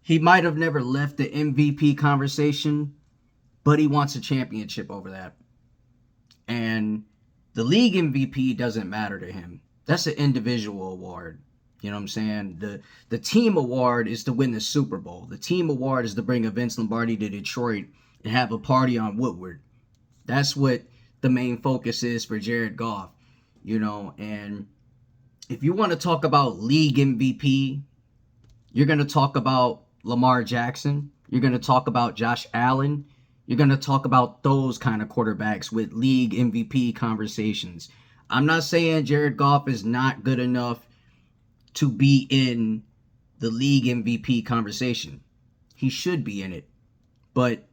He might have never left the MVP conversation, but he wants a championship over that. And the league MVP doesn't matter to him. That's an individual award. You know what I'm saying? The team award is to win the Super Bowl. The team award is to bring a Vince Lombardi to Detroit and have a party on Woodward. That's what the main focus is for Jared Goff. And if you want to talk about league MVP, you're going to talk about Lamar Jackson. You're going to talk about Josh Allen. You're going to talk about those kind of quarterbacks with league MVP conversations. I'm not saying Jared Goff is not good enough to be in the league MVP conversation. He should be in it. But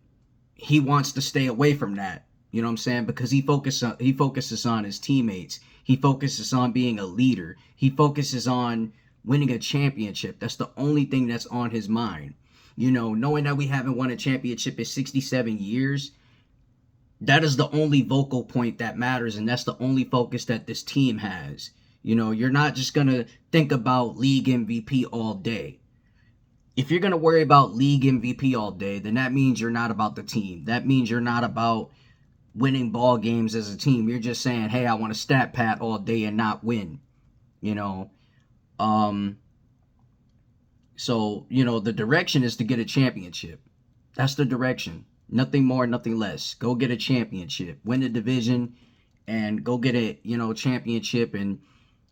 he wants to stay away from that. You know what I'm saying? Because he focuses on his teammates. He focuses on being a leader. He focuses on winning a championship. That's the only thing that's on his mind. Knowing that we haven't won a championship in 67 years, that is the only vocal point that matters, and that's the only focus that this team has. You're not just going to think about league MVP all day. If you're going to worry about league MVP all day, then that means you're not about the team. That means you're not about winning ball games as a team. You're just saying, hey, I want to stat pat all day and not win. So, the direction is to get a championship. That's the direction. Nothing more, nothing less. Go get a championship. Win the division and go get a, championship and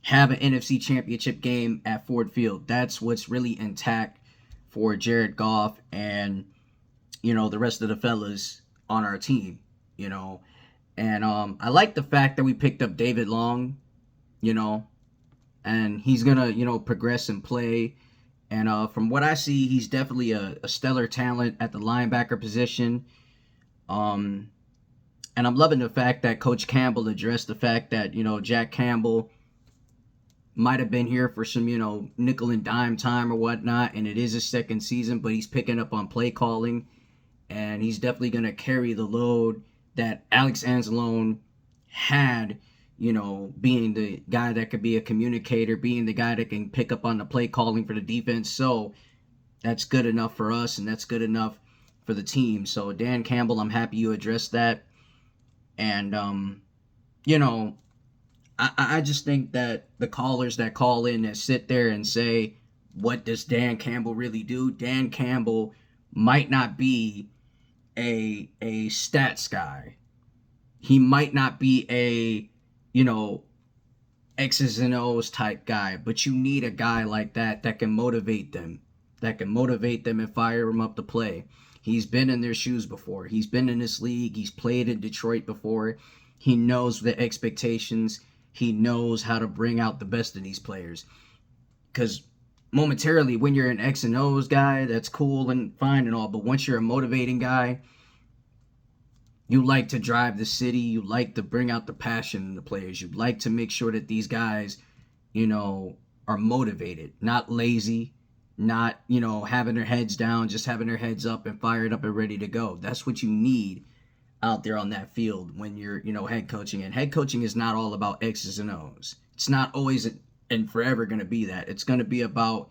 have an NFC championship game at Ford Field. That's what's really intact for Jared Goff and, the rest of the fellas on our team, And I like the fact that we picked up David Long, and he's going to, progress and play. And from what I see, he's definitely a stellar talent at the linebacker position. And I'm loving the fact that Coach Campbell addressed the fact that, Jack Campbell might have been here for some, nickel and dime time or whatnot. And it is his second season, but he's picking up on play calling. And he's definitely going to carry the load that Alex Anzalone had, being the guy that could be a communicator, being the guy that can pick up on the play calling for the defense. So that's good enough for us, and that's good enough for the team. So Dan Campbell, I'm happy you addressed that. And, I just think that the callers that call in and sit there and say, what does Dan Campbell really do? Dan Campbell might not be a stats guy. He might not be a, X's and O's type guy, but you need a guy like that can motivate them, and fire them up to play. He's been in their shoes before. He's been in this league. He's played in Detroit before. He knows the expectations. He knows how to bring out the best in these players. Because momentarily, when you're an X and O's guy, that's cool and fine and all. But once you're a motivating guy, you like to drive the city. You like to bring out the passion in the players. You like to make sure that these guys, are motivated, not lazy, not, having their heads down, just having their heads up and fired up and ready to go. That's what you need out there on that field when you're, head coaching. And head coaching is not all about X's and O's. It's not always and forever going to be that. It's going to be about,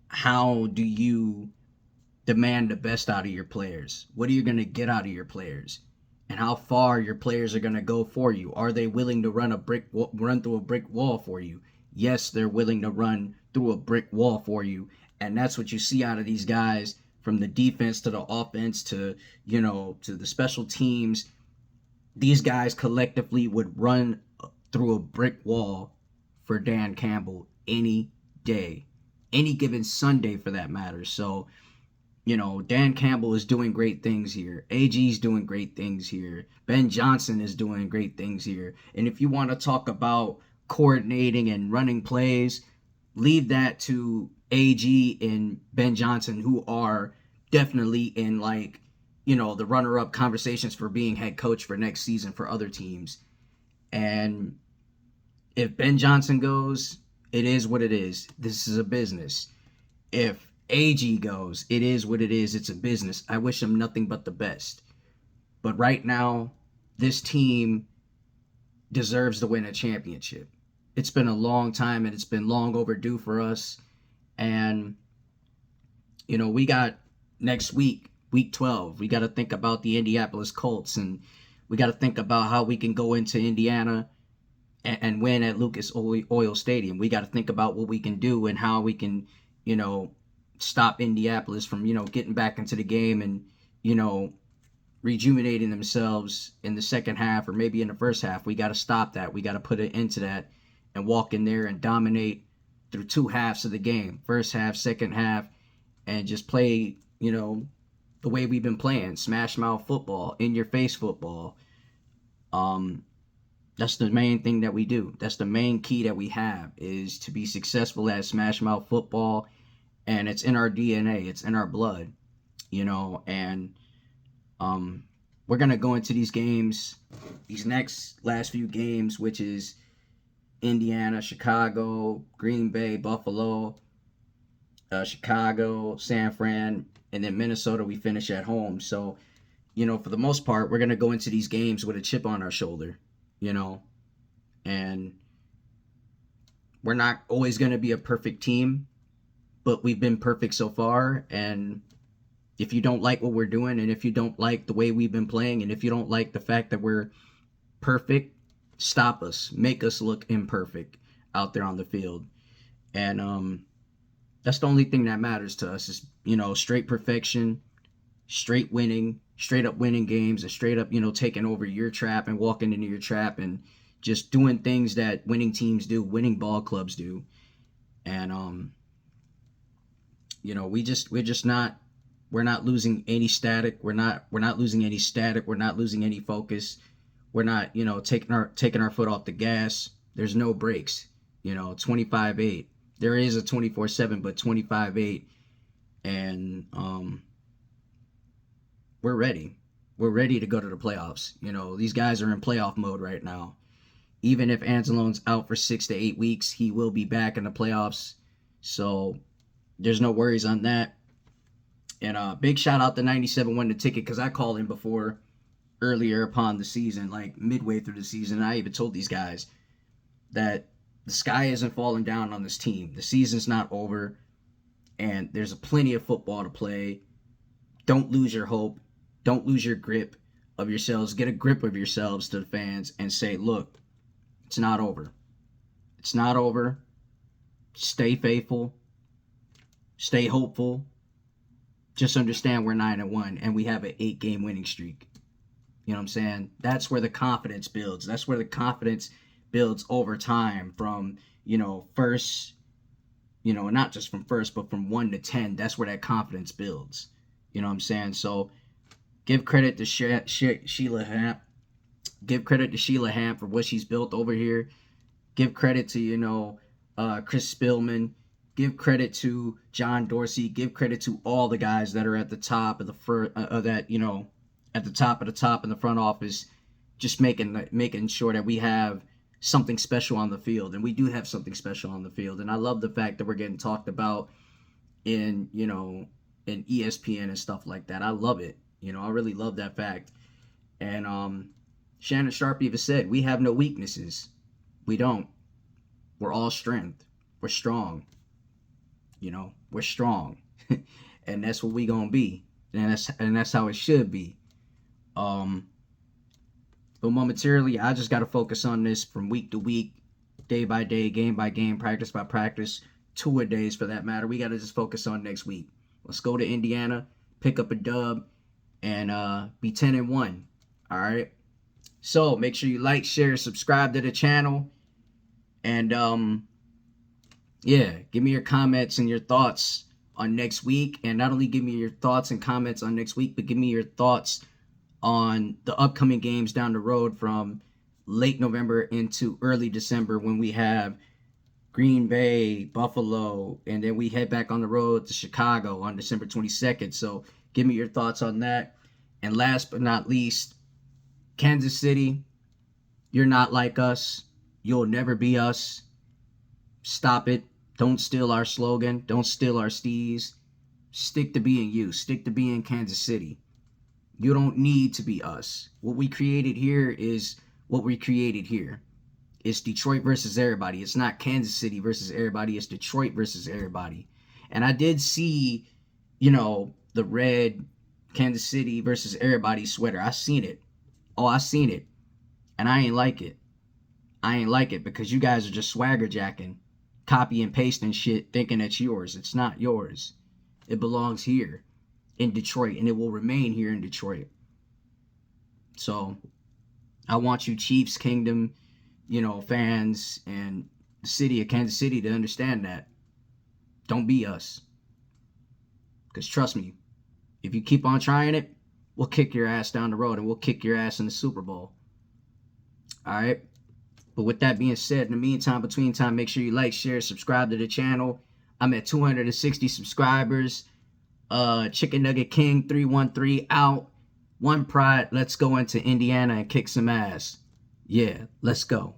how do you demand the best out of your players? What are you going to get out of your players? And how far your players are going to go for you? Are they willing to run through a brick wall for you? Yes, they're willing to run through a brick wall for you. And that's what you see out of these guys, from the defense to the offense to, to the special teams. These guys collectively would run through a brick wall for Dan Campbell any day, any given Sunday for that matter. So, Dan Campbell is doing great things here. AG's doing great things here. Ben Johnson is doing great things here. And if you want to talk about coordinating and running plays, leave that to AG and Ben Johnson, who are definitely in the runner-up conversations for being head coach for next season for other teams. And if Ben Johnson goes, it is what it is. This is a business. If AG goes, it is what it is. It's a business. I wish him nothing but the best. But right now, this team deserves to win a championship. It's been a long time, and it's been long overdue for us. And We got next week, week 12. We got to think about the Indianapolis Colts, and we got to think about how we can go into Indiana and win at Lucas Oil Stadium. We got to think about what we can do and how we can, stop Indianapolis from, getting back into the game and, rejuvenating themselves in the second half or maybe in the first half. We got to stop that. We got to put an end to that and walk in there and dominate through two halves of the game, first half, second half, and just play, the way we've been playing, smash mouth football, in your face football. That's the main thing that we do. That's the main key that we have, is to be successful at smash mouth football, and it's in our DNA, it's in our blood, and we're gonna go into these games, these last few games, which is Indiana, Chicago, Green Bay, Buffalo, Chicago, San Fran, and then Minnesota. We finish at home. So, for the most part, we're gonna go into these games with a chip on our shoulder, and we're not always gonna be a perfect team, but we've been perfect so far. And if you don't like what we're doing, and if you don't like the way we've been playing, and if you don't like the fact that we're perfect, stop us, make us look imperfect out there on the field. And that's the only thing that matters to us, is straight perfection, straight up winning games, and straight up taking over your trap and walking into your trap and just doing things that winning teams do, winning ball clubs do. And we're not losing any static. We're not losing any static. We're not losing any focus. We're not, taking our foot off the gas. There's no breaks. 25-8. There is a 24-7, but 25-8. And we're ready. We're ready to go to the playoffs. These guys are in playoff mode right now. Even if Anzalone's out for 6 to 8 weeks, he will be back in the playoffs. So there's no worries on that. And big shout out to 97 won the ticket, because I called him before, earlier upon the season, like midway through the season. I even told these guys that the sky isn't falling down on this team. The season's not over, and there's plenty of football to play. Don't lose your hope. Don't lose your grip of yourselves. Get a grip of yourselves to the fans and say, look, it's not over. It's not over. Stay faithful. Stay hopeful. Just understand we're 9-1 and we have an 8-game winning streak. You know what I'm saying? That's where the confidence builds. That's where the confidence builds over time from, first, not just from first, but from 1 to 10. That's where that confidence builds. You know what I'm saying? So give credit to Sheila Hamp. Give credit to Sheila Hamp for what she's built over here. Give credit to, Chris Spillman. Give credit to John Dorsey. Give credit to all the guys that are at the top of the at the top in the front office, just making sure that we have something special on the field, and we do have something special on the field. And I love the fact that we're getting talked about in in ESPN and stuff like that. I love it. I really love that fact. And Shannon Sharp even said, we have no weaknesses. We don't. We're all strength. We're strong. We're strong. And that's what we gonna be. And that's how it should be. But momentarily, I just gotta focus on this from week to week, day by day, game by game, practice by practice, 2-a-days for that matter. We gotta just focus on next week. Let's go to Indiana, pick up a dub, and be 10-1. All right. So make sure you like, share, subscribe to the channel, and give me your comments and your thoughts on next week. And not only give me your thoughts and comments on next week, but give me your thoughts on the upcoming games down the road from late November into early December, when we have Green Bay, Buffalo, and then we head back on the road to Chicago on December 22nd. So give me your thoughts on that. And last but not least, Kansas City, you're not like us. You'll never be us. Stop it. Don't steal our slogan. Don't steal our steez. Stick to being you. Stick to being Kansas City. You don't need to be us. What we created here is what we created here. It's Detroit versus everybody. It's not Kansas City versus everybody. It's Detroit versus everybody. And I did see the red Kansas City versus everybody sweater. I seen it. Oh, I seen it. And I ain't like it. I ain't like it because you guys are just swagger jacking, copy and pasting shit, thinking it's yours. It's not yours. It belongs here in Detroit, and it will remain here in Detroit. So I want you Chiefs Kingdom, fans and the city of Kansas City to understand that. Don't be us. Because trust me, if you keep on trying it, we'll kick your ass down the road and we'll kick your ass in the Super Bowl. All right? But with that being said, in the meantime, between time, make sure you like, share, subscribe to the channel. I'm at 260 subscribers. Chicken Nugget King 313 out. One pride. Let's go into Indiana and kick some ass. Yeah, let's go.